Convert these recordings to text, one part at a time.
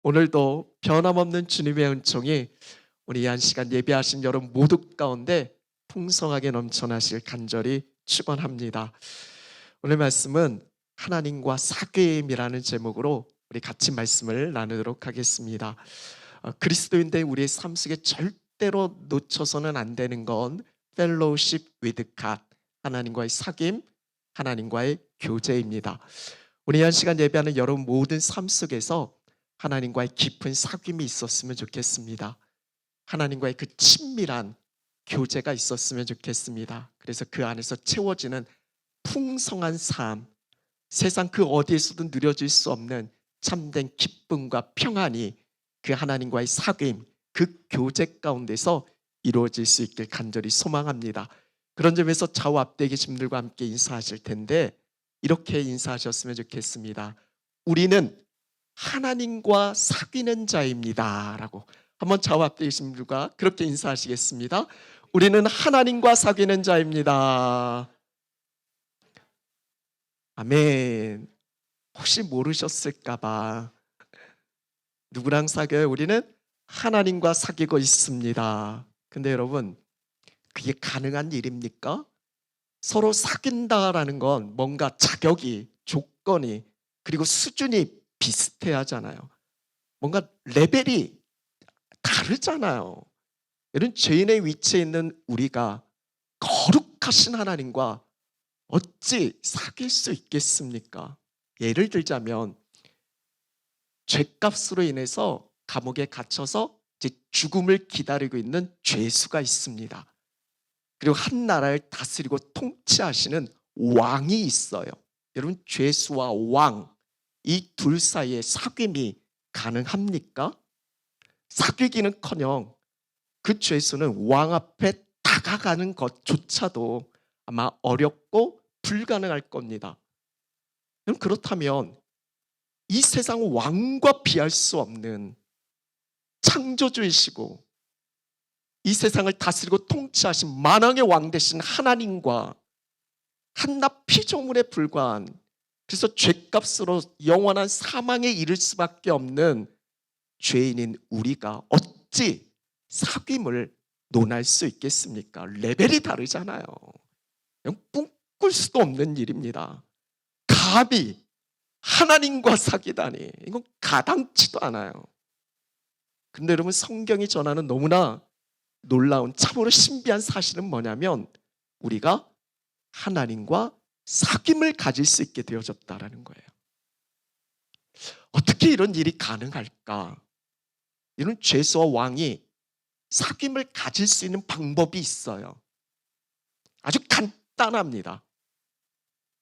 오늘도 변함없는 주님의 은총이 우리 한 시간 예배하신 여러분 모두 가운데 풍성하게 넘쳐나실 간절히 축원합니다. 오늘 말씀은 하나님과 사귐이라는 제목으로 우리 같이 말씀을 나누도록 하겠습니다. 그리스도인데 우리의 삶 속에 절대로 놓쳐서는 안 되는 건 fellowship with God, 하나님과의 사귐, 하나님과의 교제입니다. 우리 한 시간 예배하는 여러분 모든 삶 속에서 하나님과의 깊은 사귐이 있었으면 좋겠습니다. 하나님과의 그 친밀한 교제가 있었으면 좋겠습니다. 그래서 그 안에서 채워지는 풍성한 삶, 세상 그 어디에서도 누려질 수 없는 참된 기쁨과 평안이 그 하나님과의 사귐, 그 교제 가운데서 이루어질 수 있길 간절히 소망합니다. 그런 점에서 좌우 앞에 계신 분들과 함께 인사하실 텐데 이렇게 인사하셨으면 좋겠습니다. 우리는 하나님과 사귀는 자입니다 라고 한번 좌우 앞에 계신 분들과 그렇게 인사하시겠습니다. 우리는 하나님과 사귀는 자입니다. 아멘. 혹시 모르셨을까봐 누구랑 사귀어요? 우리는 하나님과 사귀고 있습니다. 근데 여러분, 그게 가능한 일입니까? 서로 사귄다라는 건 뭔가 자격이, 조건이, 그리고 수준이 비슷해야 하잖아요. 뭔가 레벨이 다르잖아요. 이런 죄인의 위치에 있는 우리가 거룩하신 하나님과 어찌 사귈 수 있겠습니까? 예를 들자면 죄값으로 인해서 감옥에 gat혀서 이제 죽음을 기다리고 있는 죄수가 있습니다. 그리고 한 나라를 다스리고 통치하시는 왕이 있어요. 여러분, 죄수와 왕, 이 둘 사이에 사귐이 가능합니까? 사귀기는커녕 그 죄수는 왕 앞에 다가가는 것조차도 아마 어렵고 불가능할 겁니다. 그렇다면 이 세상 왕과 비할 수 없는 창조주이시고 이 세상을 다스리고 통치하신 만왕의 왕 되신 하나님과 한낱 피조물에 불과한, 그래서 죄값으로 영원한 사망에 이를 수밖에 없는 죄인인 우리가 어찌 사귐을 논할 수 있겠습니까? 레벨이 다르잖아요. 꿈꿀 수도 없는 일입니다. 감히 하나님과 사귀다니, 이건 가당치도 않아요. 근데 여러분, 성경이 전하는 너무나 놀라운 참으로 신비한 사실은 뭐냐면 우리가 하나님과 사귐을 가질 수 있게 되어졌다라는 거예요. 어떻게 이런 일이 가능할까? 이런 죄수와 왕이 사귐을 가질 수 있는 방법이 있어요. 아주 간단합니다.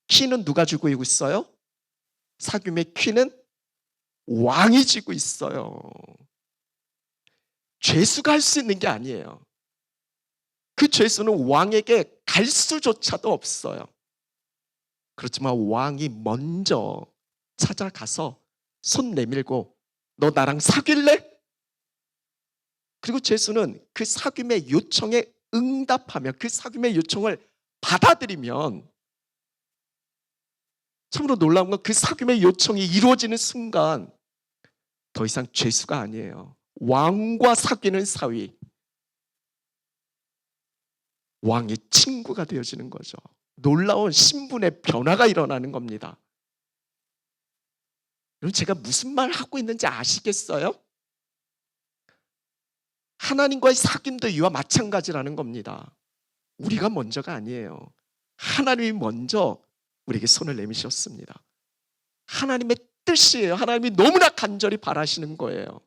키는 누가 쥐고 있어요? 사귐의 키는 왕이 쥐고 있어요. 죄수가 할 수 있는 게 아니에요. 그 죄수는 왕에게 갈 수조차도 없어요. 그렇지만 왕이 먼저 찾아가서 손 내밀고 너 나랑 사귈래? 그리고 죄수는 그 사귐의 요청에 응답하면, 그 사귐의 요청을 받아들이면, 참으로 놀라운 건 그 사귐의 요청이 이루어지는 순간 더 이상 죄수가 아니에요. 왕과 사귀는 사위, 왕의 친구가 되어지는 거죠. 놀라운 신분의 변화가 일어나는 겁니다. 여러분, 제가 무슨 말 하고 있는지 아시겠어요? 하나님과의 사귐도 이와 마찬가지라는 겁니다. 우리가 먼저가 아니에요. 하나님이 먼저 우리에게 손을 내미셨습니다. 하나님의 뜻이에요. 하나님이 너무나 간절히 바라시는 거예요.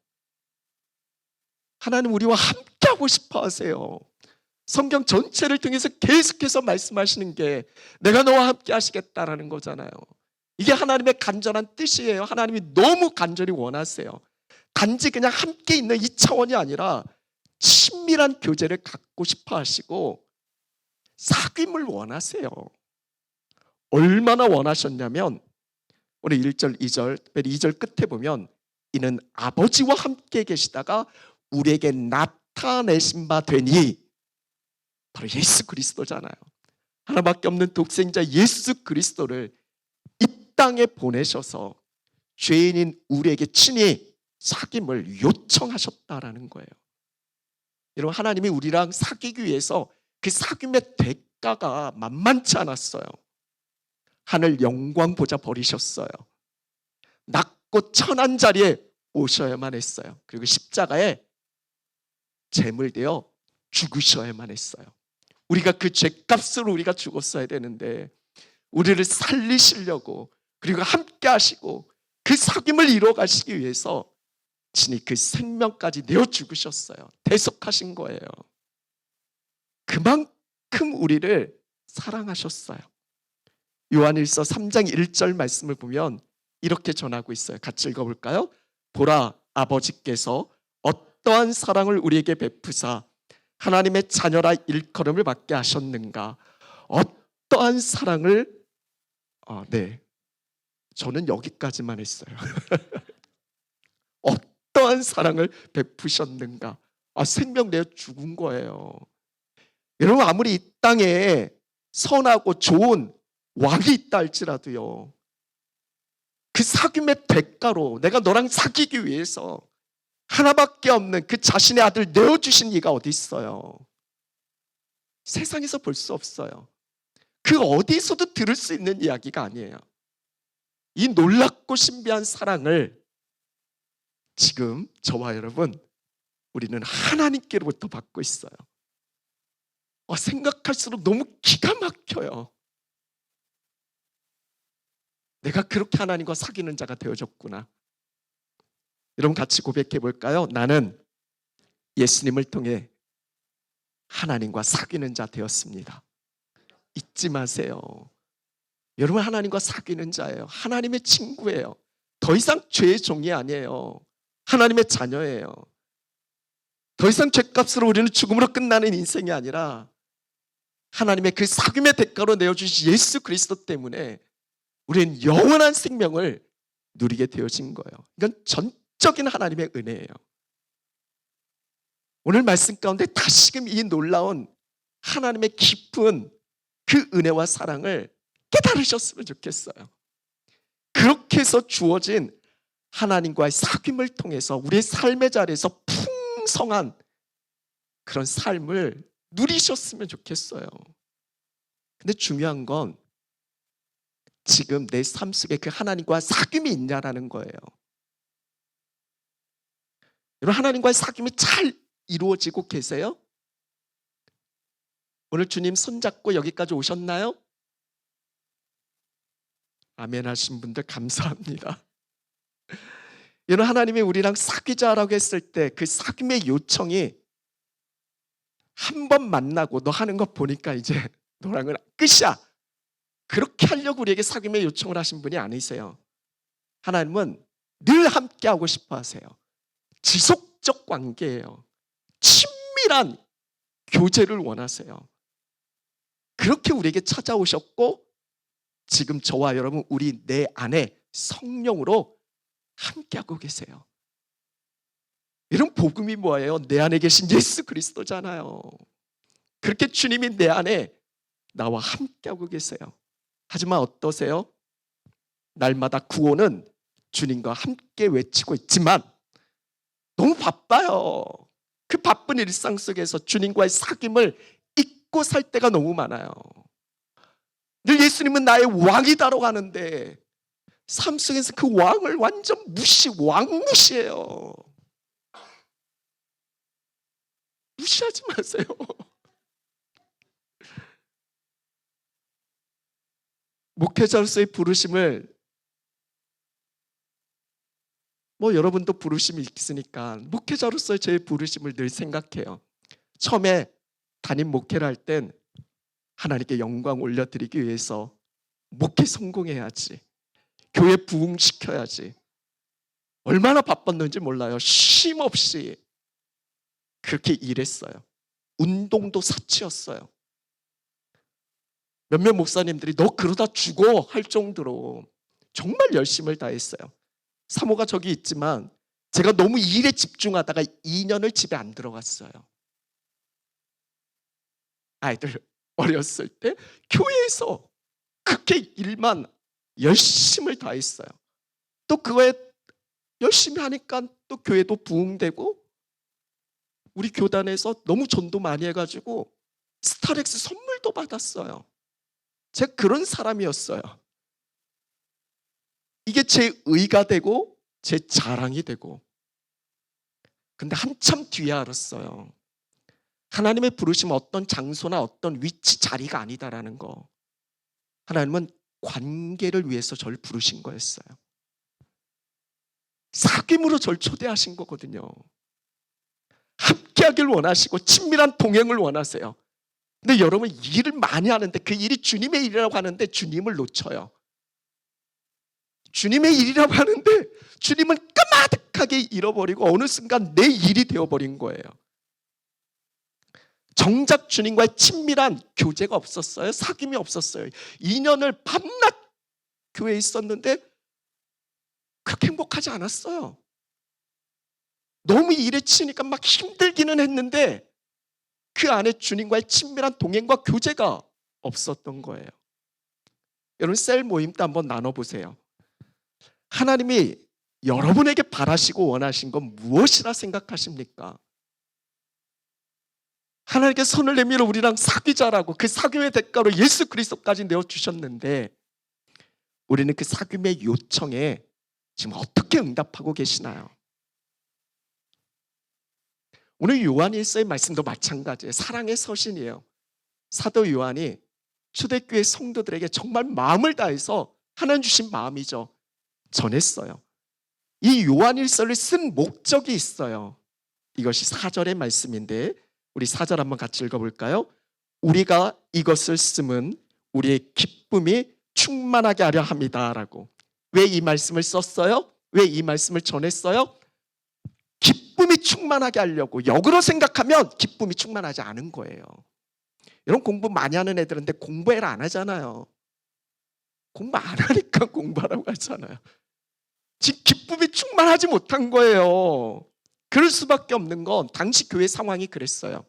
하나님 우리와 함께하고 싶어 하세요. 성경 전체를 통해서 계속해서 말씀하시는 게 내가 너와 함께 하시겠다라는 거잖아요. 이게 하나님의 간절한 뜻이에요. 하나님이 너무 간절히 원하세요. 단지 그냥 함께 있는 이 차원이 아니라 친밀한 교제를 갖고 싶어 하시고 사귐을 원하세요. 얼마나 원하셨냐면 오늘 1절, 2절 끝에 보면 이는 아버지와 함께 계시다가 우리에게 나타내신 바 되니, 바로 예수 그리스도잖아요. 하나밖에 없는 독생자 예수 그리스도를 이 땅에 보내셔서 죄인인 우리에게 친히 사귐을 요청하셨다라는 거예요. 여러분, 하나님이 우리랑 사귀기 위해서 그 사귐의 대가가 만만치 않았어요. 하늘 영광 보좌 버리셨어요. 낮고 천한 자리에 오셔야만 했어요. 그리고 십자가에 제물되어 죽으셔야만 했어요. 우리가 그 죄값으로 우리가 죽었어야 되는데 우리를 살리시려고, 그리고 함께 하시고 그 사귐을 이루어 가시기 위해서 친히 그 생명까지 내어 죽으셨어요. 대속하신 거예요. 그만큼 우리를 사랑하셨어요. 요한일서 3장 1절 말씀을 보면 이렇게 전하고 있어요. 같이 읽어볼까요? 보라, 아버지께서 어떠한 사랑을 우리에게 베푸사 하나님의 자녀라 일컬음을 받게 하셨는가. 어떠한 사랑을, 네, 저는 여기까지만 했어요. 어떠한 사랑을 베푸셨는가. 생명 내어 죽은 거예요. 여러분, 아무리 이 땅에 선하고 좋은 왕이 있다 할지라도요, 그 사귐의 대가로 내가 너랑 사귀기 위해서 하나밖에 없는 그 자신의 아들 내어주신 이가 어디 있어요? 세상에서 볼 수 없어요. 그 어디서도 들을 수 있는 이야기가 아니에요. 이 놀랍고 신비한 사랑을 지금 저와 여러분, 우리는 하나님께로부터 받고 있어요. 생각할수록 너무 기가 막혀요. 내가 그렇게 하나님과 사귀는 자가 되어졌구나. 여러분, 같이 고백해 볼까요? 나는 예수님을 통해 하나님과 사귀는 자 되었습니다. 잊지 마세요. 여러분, 하나님과 사귀는 자예요. 하나님의 친구예요. 더 이상 죄의 종이 아니에요. 하나님의 자녀예요. 더 이상 죄값으로 우리는 죽음으로 끝나는 인생이 아니라 하나님의 그 사귐의 대가로 내어주신 예수 그리스도 때문에 우리는 영원한 생명을 누리게 되어진 거예요. 이건 전적인 하나님의 은혜예요. 오늘 말씀 가운데 다시금 이 놀라운 하나님의 깊은 그 은혜와 사랑을 깨달으셨으면 좋겠어요. 그렇게 해서 주어진 하나님과의 사귐을 통해서 우리의 삶의 자리에서 풍성한 그런 삶을 누리셨으면 좋겠어요. 근데 중요한 건 지금 내 삶 속에 그 하나님과 사귐이 있냐라는 거예요. 여러분, 하나님과의 사귐이 잘 이루어지고 계세요? 오늘 주님 손잡고 여기까지 오셨나요? 아멘 하신 분들 감사합니다. 여러분, 하나님이 우리랑 사귀자라고 했을 때 그 사귐의 요청이 한 번 만나고 너 하는 거 보니까 이제 너랑은 끝이야, 그렇게 하려고 우리에게 사귐의 요청을 하신 분이 아니세요. 하나님은 늘 함께 하고 싶어 하세요. 지속적 관계예요. 친밀한 교제를 원하세요. 그렇게 우리에게 찾아오셨고 지금 저와 여러분, 우리 내 안에 성령으로 함께하고 계세요. 이런 복음이 뭐예요? 내 안에 계신 예수 그리스도잖아요. 그렇게 주님이 내 안에 나와 함께하고 계세요. 하지만 어떠세요? 날마다 구호는 주님과 함께 외치고 있지만 너무 바빠요. 그 바쁜 일상 속에서 주님과의 사귐을 잊고 살 때가 너무 많아요. 늘 예수님은 나의 왕이다라고 하는데 삶 속에서 그 왕을 완전 왕무시해요. 무시하지 마세요. 목회자로서의 부르심을, 여러분도 부르심이 있으니까 목회자로서의 제 부르심을 늘 생각해요. 처음에 담임 목회를 할 땐 하나님께 영광 올려드리기 위해서 목회 성공해야지, 교회 부흥시켜야지, 얼마나 바빴는지 몰라요. 쉼 없이 그렇게 일했어요. 운동도 사치였어요. 몇몇 목사님들이 너 그러다 죽어 할 정도로 정말 열심을 다했어요. 사모가 저기 있지만 제가 너무 일에 집중하다가 2년을 집에 안 들어갔어요. 아이들 어렸을 때 교회에서 그렇게 일만 열심을 다했어요. 또 그거에 열심히 하니까 또 교회도 부흥되고 우리 교단에서 너무 전도 많이 해가지고 스타렉스 선물도 받았어요. 제가 그런 사람이었어요. 이게 제 의가 되고 제 자랑이 되고. 근데 한참 뒤에 알았어요. 하나님의 부르심 어떤 장소나 어떤 위치 자리가 아니다라는 거. 하나님은 관계를 위해서 저를 부르신 거였어요. 사귐으로 저를 초대하신 거거든요. 함께하길 원하시고 친밀한 동행을 원하세요. 근데 여러분 일을 많이 하는데 그 일이 주님의 일이라고 하는데 주님을 놓쳐요. 주님의 일이라고 하는데 주님은 까마득하게 잃어버리고 어느 순간 내 일이 되어버린 거예요. 정작 주님과의 친밀한 교제가 없었어요. 사귐이 없었어요. 2년을 밤낮 교회에 있었는데 그렇게 행복하지 않았어요. 너무 일에 치니까 막 힘들기는 했는데 그 안에 주님과의 친밀한 동행과 교제가 없었던 거예요. 여러분 셀 모임도 한번 나눠보세요. 하나님이 여러분에게 바라시고 원하신 건 무엇이라 생각하십니까? 하나님께 손을 내밀어 우리랑 사귀자라고 그 사귐의 대가로 예수 그리스도까지 내어주셨는데 우리는 그 사귐의 요청에 지금 어떻게 응답하고 계시나요? 오늘 요한일서의 말씀도 마찬가지예요. 사랑의 서신이에요. 사도 요한이 초대교회 성도들에게 정말 마음을 다해서 하나님 주신 마음이죠. 전했어요. 이 요한일서를 쓴 목적이 있어요. 이것이 4절의 말씀인데 우리 4절 한번 같이 읽어볼까요? 우리가 이것을 쓰면 우리의 기쁨이 충만하게 하려 합니다라고. 왜 이 말씀을 썼어요? 왜 이 말씀을 전했어요? 기쁨이 충만하게 하려고. 역으로 생각하면 기쁨이 충만하지 않은 거예요. 이런 공부 많이 하는 애들한테 공부해라 안 하잖아요. 공부 안 하니까 공부하라고 하잖아요. 지금 기쁨이 충만하지 못한 거예요. 그럴 수밖에 없는 건 당시 교회 상황이 그랬어요.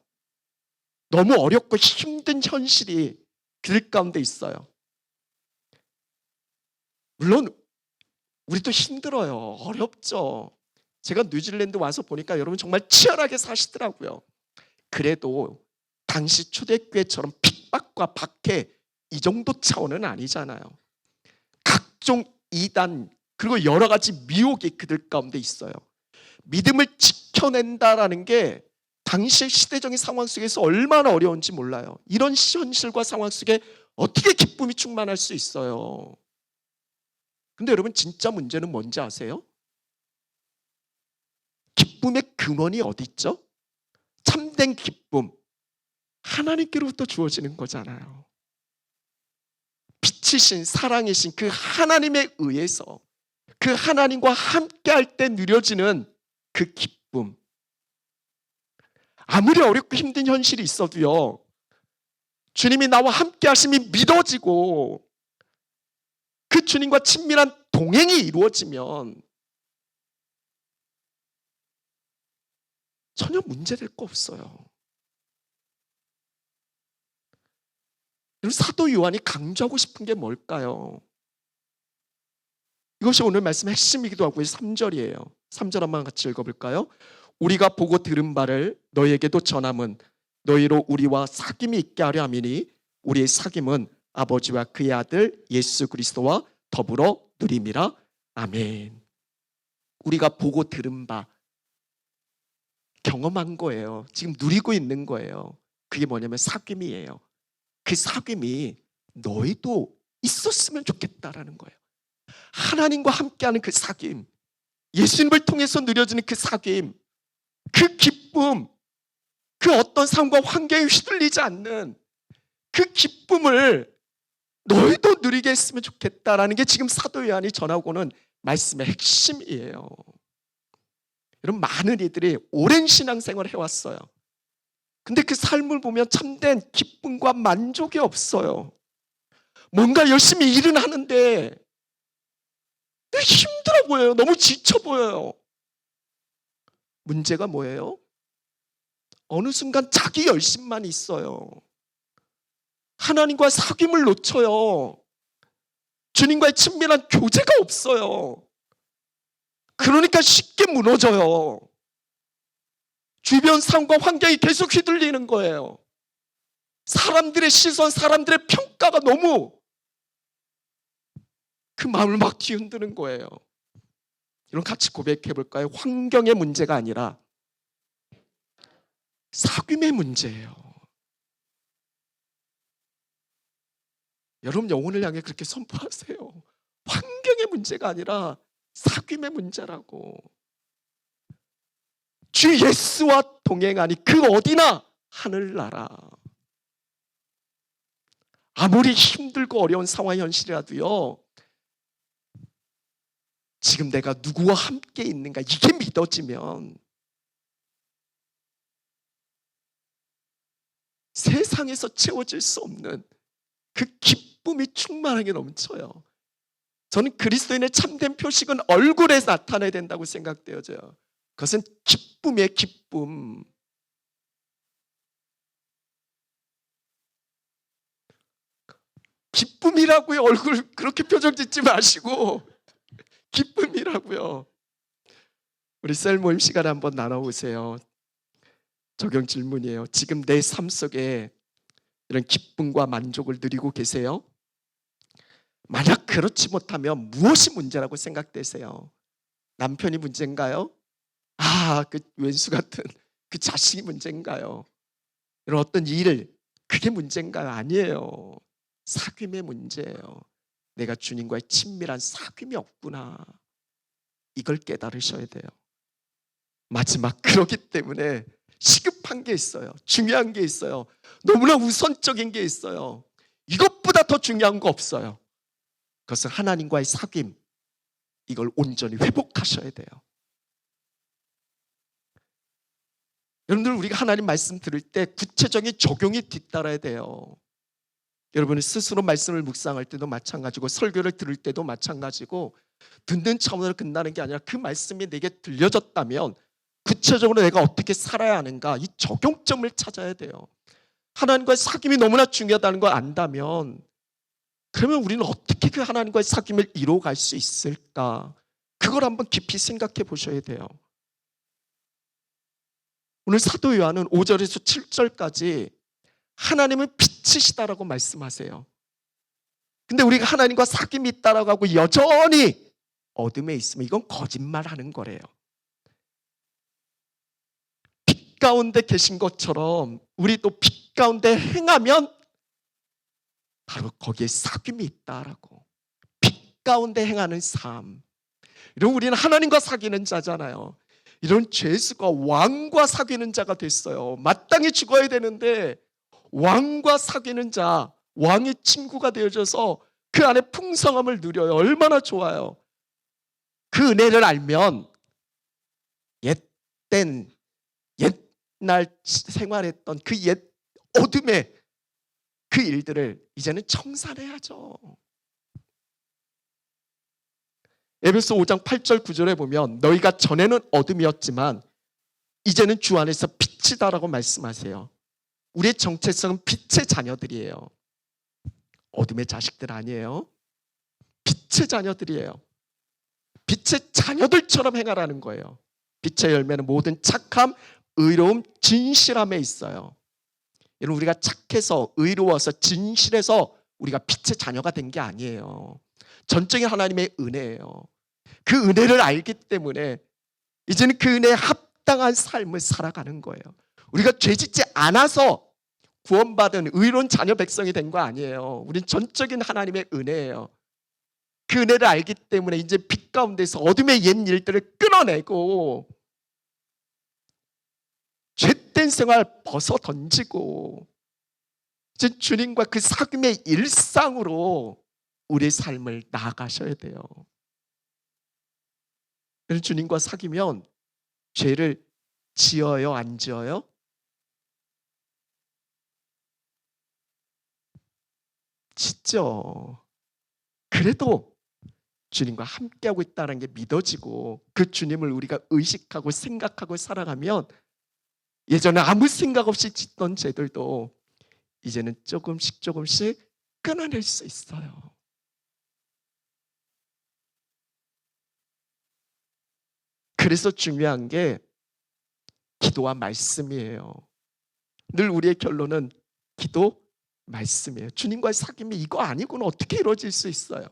너무 어렵고 힘든 현실이 길 가운데 있어요. 물론 우리도 힘들어요. 어렵죠. 제가 뉴질랜드 와서 보니까 여러분 정말 치열하게 사시더라고요. 그래도 당시 초대교회처럼 핍박과 박해 이 정도 차원은 아니잖아요. 각종 이단 그리고 여러 가지 미혹이 그들 가운데 있어요. 믿음을 지켜낸다라는 게 당시 시대적인 상황 속에서 얼마나 어려운지 몰라요. 이런 현실과 상황 속에 어떻게 기쁨이 충만할 수 있어요? 근데 여러분 진짜 문제는 뭔지 아세요? 기쁨의 근원이 어디 있죠? 참된 기쁨 하나님께로부터 주어지는 거잖아요. 빛이신 사랑이신 그 하나님에 의해서 그 하나님과 함께할 때 누려지는 그 기쁨. 아무리 어렵고 힘든 현실이 있어도요, 주님이 나와 함께 하심이 믿어지고 그 주님과 친밀한 동행이 이루어지면 전혀 문제될 거 없어요. 사도 요한이 강조하고 싶은 게 뭘까요? 이것이 오늘 말씀의 핵심이기도 하고요. 3절이에요. 3절 한번 같이 읽어볼까요? 우리가 보고 들은 바를 너희에게도 전함은 너희로 우리와 사귐이 있게 하려 함이니 우리의 사귐은 아버지와 그의 아들 예수 그리스도와 더불어 누림이라. 아멘. 우리가 보고 들은 바 경험한 거예요. 지금 누리고 있는 거예요. 그게 뭐냐면 사귐이에요. 그 사귐이 너희도 있었으면 좋겠다라는 거예요. 하나님과 함께하는 그 사귐, 예수님을 통해서 누려지는 그 사귐, 그 기쁨, 그 어떤 삶과 환경에 휘둘리지 않는 그 기쁨을 너희도 누리게 했으면 좋겠다라는 게 지금 사도 요한이 전하고는 말씀의 핵심이에요. 여러분 많은 이들이 오랜 신앙생활을 해왔어요. 근데 그 삶을 보면 참된 기쁨과 만족이 없어요. 뭔가 열심히 일은 하는데 힘들어 보여요. 너무 지쳐 보여요. 문제가 뭐예요? 어느 순간 자기 열심만 있어요. 하나님과 사귐을 놓쳐요. 주님과의 친밀한 교제가 없어요. 그러니까 쉽게 무너져요. 주변 상황과 환경이 계속 휘둘리는 거예요. 사람들의 시선, 사람들의 평가가 너무 그 마음을 막 뒤흔드는 거예요. 이런 같이 고백해 볼까요? 환경의 문제가 아니라 사귐의 문제예요. 여러분 영혼을 향해 그렇게 선포하세요. 환경의 문제가 아니라 사귐의 문제라고. 주 예수와 동행하니 그 어디나 하늘나라. 아무리 힘들고 어려운 상황 현실이라도요, 지금 내가 누구와 함께 있는가 이게 믿어지면 세상에서 채워질 수 없는 그 기쁨이 충만하게 넘쳐요. 저는 그리스도인의 참된 표식은 얼굴에 나타나야 된다고 생각되어져요. 그것은 기쁨이에요, 기쁨. 기쁨이라고요. 얼굴 그렇게 표정 짓지 마시고 기쁨이라고요. 우리 셀 모임 시간에 한번 나눠보세요. 적용 질문이에요. 지금 내 삶 속에 이런 기쁨과 만족을 누리고 계세요? 만약 그렇지 못하면 무엇이 문제라고 생각되세요? 남편이 문제인가요? 그 왼수 같은 그 자식이 문제인가요? 이런 어떤 일, 그게 문제인가요? 아니에요. 사귐의 문제예요. 내가 주님과의 친밀한 사귐이 없구나. 이걸 깨달으셔야 돼요. 마지막, 그렇기 때문에 시급한 게 있어요. 중요한 게 있어요. 너무나 우선적인 게 있어요. 이것보다 더 중요한 거 없어요. 그것은 하나님과의 사귐. 이걸 온전히 회복하셔야 돼요. 여러분들, 우리가 하나님 말씀 들을 때 구체적인 적용이 뒤따라야 돼요. 여러분이 스스로 말씀을 묵상할 때도 마찬가지고 설교를 들을 때도 마찬가지고 듣는 차원으로 끝나는 게 아니라 그 말씀이 내게 들려졌다면 구체적으로 내가 어떻게 살아야 하는가, 이 적용점을 찾아야 돼요. 하나님과의 사귐이 너무나 중요하다는 걸 안다면 그러면 우리는 어떻게 그 하나님과의 사귐을 이루어갈 수 있을까? 그걸 한번 깊이 생각해 보셔야 돼요. 오늘 사도 요한은 5절에서 7절까지 하나님은 빛이시다라고 말씀하세요. 근데 우리가 하나님과 사귐이 있다라고 하고 여전히 어둠에 있으면 이건 거짓말하는 거래요. 빛 가운데 계신 것처럼 우리도 빛 가운데 행하면 바로 거기에 사귐이 있다라고. 빛 가운데 행하는 삶. 이런 우리는 하나님과 사귀는 자잖아요. 이런 죄수가 왕과 사귀는 자가 됐어요. 마땅히 죽어야 되는데 왕과 사귀는 자, 왕의 친구가 되어져서 그 안에 풍성함을 누려요. 얼마나 좋아요. 그 은혜를 알면 옛날 생활했던 그 옛 어둠의 그 일들을 이제는 청산해야죠. 에베소 5장 8절 9절에 보면 너희가 전에는 어둠이었지만 이제는 주 안에서 빛이다라고 말씀하세요. 우리의 정체성은 빛의 자녀들이에요. 어둠의 자식들 아니에요. 빛의 자녀들이에요. 빛의 자녀들처럼 행하라는 거예요. 빛의 열매는 모든 착함, 의로움, 진실함에 있어요. 여러분, 우리가 착해서 의로워서 진실해서 우리가 빛의 자녀가 된 게 아니에요. 전적인 하나님의 은혜예요. 그 은혜를 알기 때문에 이제는 그 은혜에 합당한 삶을 살아가는 거예요. 우리가 죄짓지 않아서 구원받은 의로운 자녀 백성이 된 거 아니에요. 우린 전적인 하나님의 은혜예요. 그 은혜를 알기 때문에 이제 빛 가운데서 어둠의 옛 일들을 끊어내고 죄된 생활 벗어 던지고 이제 주님과 그 사귐의 일상으로 우리의 삶을 나아가셔야 돼요. 주님과 사귀면 죄를 지어요, 안 지어요? 짓죠. 그래도 주님과 함께하고 있다는 게 믿어지고 그 주님을 우리가 의식하고 생각하고 살아가면 예전에 아무 생각 없이 짓던 죄들도 이제는 조금씩 끊어낼 수 있어요. 그래서 중요한 게 기도와 말씀이에요. 늘 우리의 결론은 기도, 말씀이에요. 주님과의 사귐이 이거 아니고는 어떻게 이루어질 수 있어요?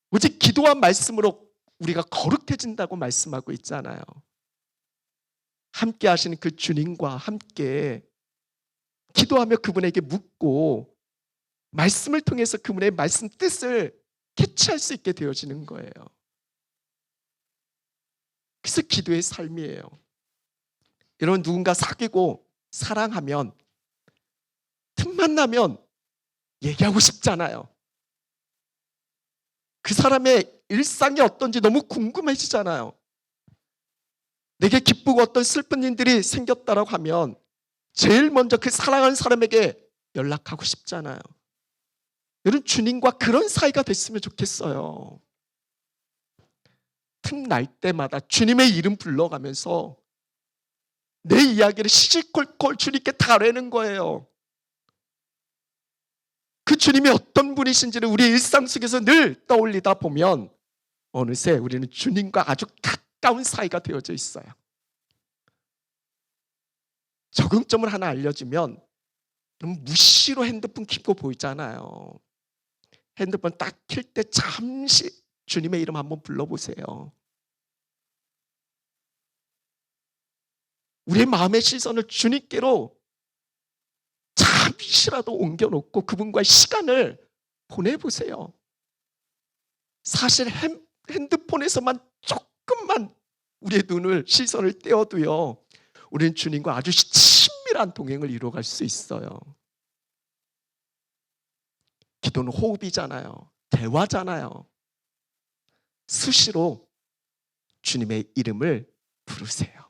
오직 기도와 말씀으로 우리가 거룩해진다고 말씀하고 있잖아요. 함께 하시는 그 주님과 함께 기도하며 그분에게 묻고 말씀을 통해서 그분의 말씀 뜻을 캐치할 수 있게 되어지는 거예요. 그래서 기도의 삶이에요. 여러분, 누군가 사귀고 사랑하면 틈만 나면 얘기하고 싶잖아요. 그 사람의 일상이 어떤지 너무 궁금해지잖아요. 내게 기쁘고 어떤 슬픈 일들이 생겼다라고 하면 제일 먼저 그 사랑하는 사람에게 연락하고 싶잖아요. 여러분, 주님과 그런 사이가 됐으면 좋겠어요. 틈날 때마다 주님의 이름 불러가면서 내 이야기를 시시콜콜 주님께 다루는 거예요. 그 주님이 어떤 분이신지를 우리 일상 속에서 늘 떠올리다 보면 어느새 우리는 주님과 아주 가까운 사이가 되어져 있어요. 적응점을 하나 알려주면 무시로 핸드폰 켜고 보이잖아요. 핸드폰 딱 켤 때 잠시 주님의 이름 한번 불러보세요. 우리의 마음의 시선을 주님께로 잠시라도 옮겨놓고 그분과의 시간을 보내보세요. 사실 핸드폰에서만 조금만 우리의 눈을 시선을 떼어도요, 우리는 주님과 아주 친밀한 동행을 이루어갈 수 있어요. 기도는 호흡이잖아요. 대화잖아요. 수시로 주님의 이름을 부르세요.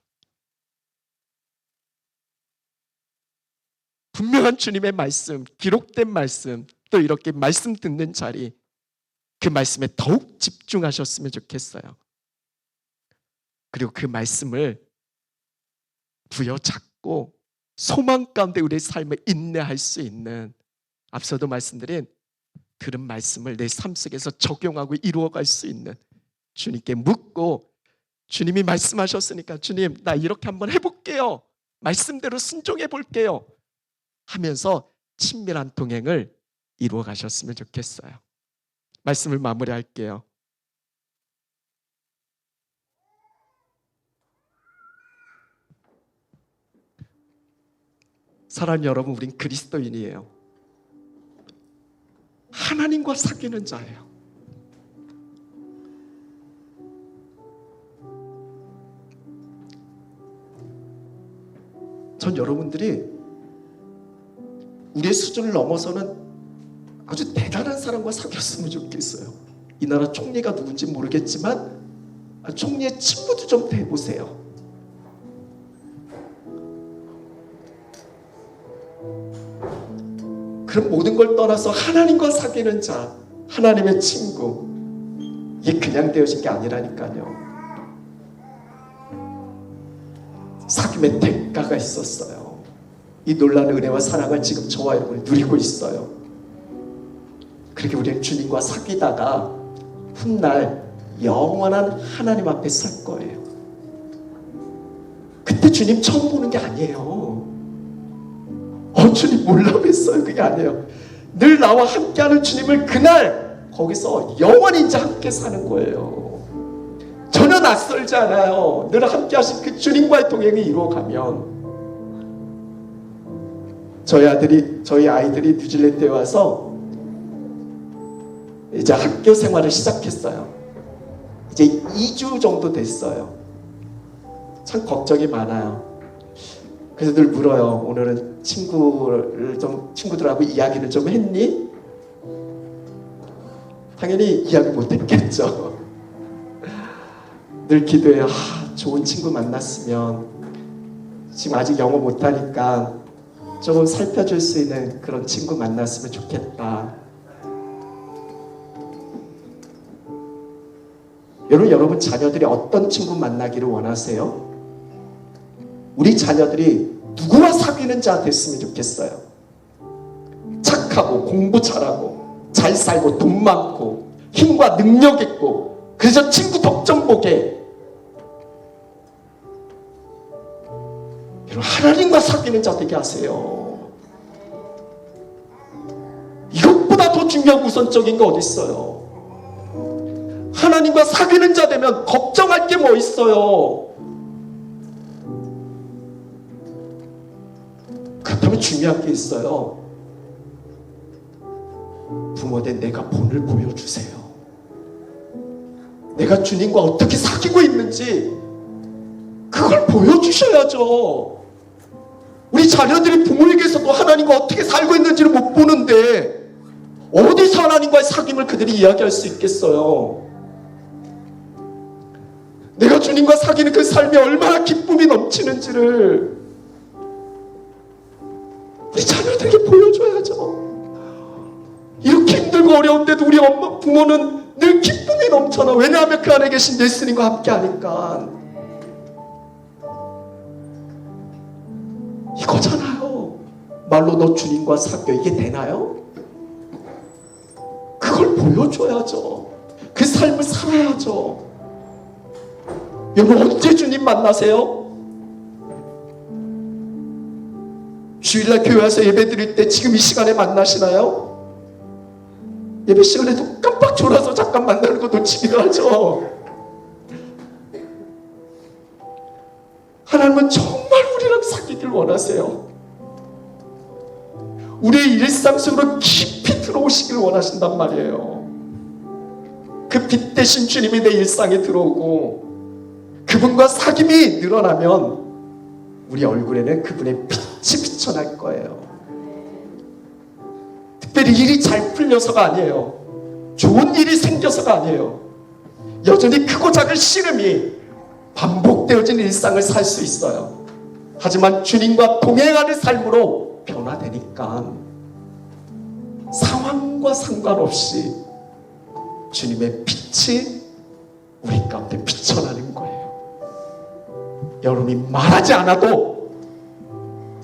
분명한 주님의 말씀, 기록된 말씀, 또 이렇게 말씀 듣는 자리, 그 말씀에 더욱 집중하셨으면 좋겠어요. 그리고 그 말씀을 부여잡고 소망 가운데 우리의 삶을 인내할 수 있는, 앞서도 말씀드린 들은 말씀을 내 삶 속에서 적용하고 이루어갈 수 있는, 주님께 묻고 주님이 말씀하셨으니까 주님 나 이렇게 한번 해볼게요, 말씀대로 순종해 볼게요 하면서 친밀한 동행을 이루어 가셨으면 좋겠어요. 말씀을 마무리할게요. 사랑하는 여러분, 우린 그리스도인이에요. 하나님과 사귀는 자예요. 전 여러분들이 우리의 수준을 넘어서는 아주 대단한 사람과 사귀었으면 좋겠어요. 이 나라 총리가 누군지 모르겠지만 총리의 친구도 좀 돼보세요. 그럼 모든 걸 떠나서 하나님과 사귀는 자, 하나님의 친구, 이게 그냥 되어진 게 아니라니까요. 사귐의 대가가 있었어요. 이 놀라운 은혜와 사랑을 지금 저와 여러분이 누리고 있어요. 그렇게 우리는 주님과 사귀다가 훗날 영원한 하나님 앞에 설 거예요. 그때 주님 처음 보는 게 아니에요. 주님 몰라 뵀어요, 그게 아니에요. 늘 나와 함께하는 주님을 그날 거기서 영원히 이제 함께 사는 거예요. 전혀 낯설지 않아요. 늘 함께하신 그 주님과의 동행을 이루어가면. 저희 아이들이 뉴질랜드에 와서 이제 학교 생활을 시작했어요. 이제 2주 정도 됐어요. 참 걱정이 많아요. 그래서 늘 물어요. 오늘은 친구들하고 이야기를 좀 했니? 당연히 이야기 못했겠죠. 늘 기도해요. 좋은 친구 만났으면, 지금 아직 영어 못하니까 조금 살펴줄 수 있는 그런 친구 만났으면 좋겠다. 여러분 자녀들이 어떤 친구 만나기를 원하세요? 우리 자녀들이 누구와 사귀는 자 됐으면 좋겠어요. 착하고 공부 잘하고 잘 살고 돈 많고 힘과 능력 있고, 그래서 친구 덕점 보게 하나님과 사귀는 자 되게 하세요. 이것보다 더 중요하고 우선적인 거 어디 있어요? 하나님과 사귀는 자 되면 걱정할 게 뭐 있어요? 그렇다면 중요한 게 있어요. 부모된 내가 본을 보여주세요. 내가 주님과 어떻게 사귀고 있는지 그걸 보여주셔야죠. 우리 자녀들이 부모에게서도 하나님과 어떻게 살고 있는지를 못 보는데 어디서 하나님과의 사귐을 그들이 이야기할 수 있겠어요? 내가 주님과 사귀는 그 삶이 얼마나 기쁨이 넘치는지를 우리 자녀들에게 보여줘야죠. 이렇게 힘들고 어려운데도 우리 엄마, 부모는 늘 기쁨이 넘쳐나. 왜냐하면 그 안에 계신 예수님과 함께 하니까. 이거잖아요. 말로 너 주님과 사귀어, 이게 되나요? 그걸 보여줘야죠. 그 삶을 살아야죠. 여러분, 언제 주님 만나세요? 주일날 교회 와서 예배 드릴 때 지금 이 시간에 만나시나요? 예배 시간에도 깜빡 졸아서 잠깐 만나는 거 놓치기도 하죠. 하나님은 정말 우리랑 사귀길 원하세요. 우리의 일상 속으로 깊이 들어오시길 원하신단 말이에요. 그 빛 대신 주님이 내 일상에 들어오고 그분과 사귐이 늘어나면 우리 얼굴에는 그분의 빛이 비춰날 거예요. 특별히 일이 잘 풀려서가 아니에요. 좋은 일이 생겨서가 아니에요. 여전히 크고 작은 씨름이 반복되어진 일상을 살 수 있어요. 하지만 주님과 동행하는 삶으로 변화되니까 상황과 상관없이 주님의 빛이 우리 가운데 비춰나는 거예요. 여러분이 말하지 않아도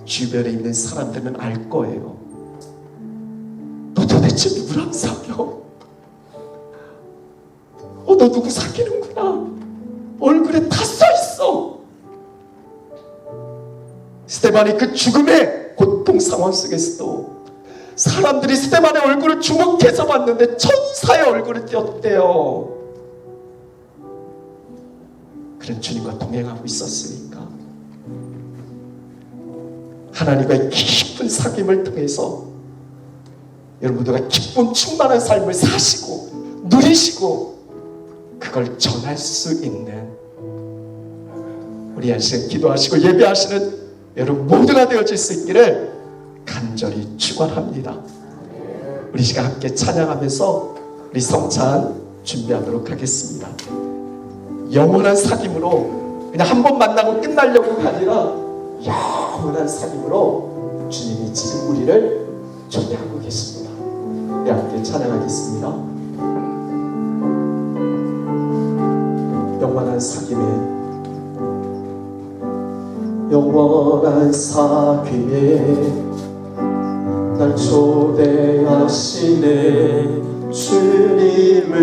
주변에 있는 사람들은 알 거예요. 너 도대체 누구랑 사겨? 너 누구 사귀는구나. 얼굴에 다 써있어. 스데반이 그 죽음의 고통 상황 속에서도 사람들이 스데반의 얼굴을 주목해서 봤는데 천사의 얼굴을 띄었대요. 그런 주님과 동행하고 있었으니까 하나님과의 깊은 사귐을 통해서 여러분들과 기쁨 충만한 삶을 사시고 누리시고 그걸 전할 수 있는 우리 한 시간 기도하시고 예배하시는 여러분 모두가 되어질 수 있기를 간절히 축원합니다. 우리 시간 함께 찬양하면서 우리 성찬 준비하도록 하겠습니다. 영원한 사귐으로 그냥 한 번 만나고 끝나려고가 아니라 영원한 사귐으로 주님이 지금 우리를 초대하고 계십니다. 우리 함께 찬양하겠습니다. 영원한 사귐에 영원한 사귐에 날 초대하시네 주님을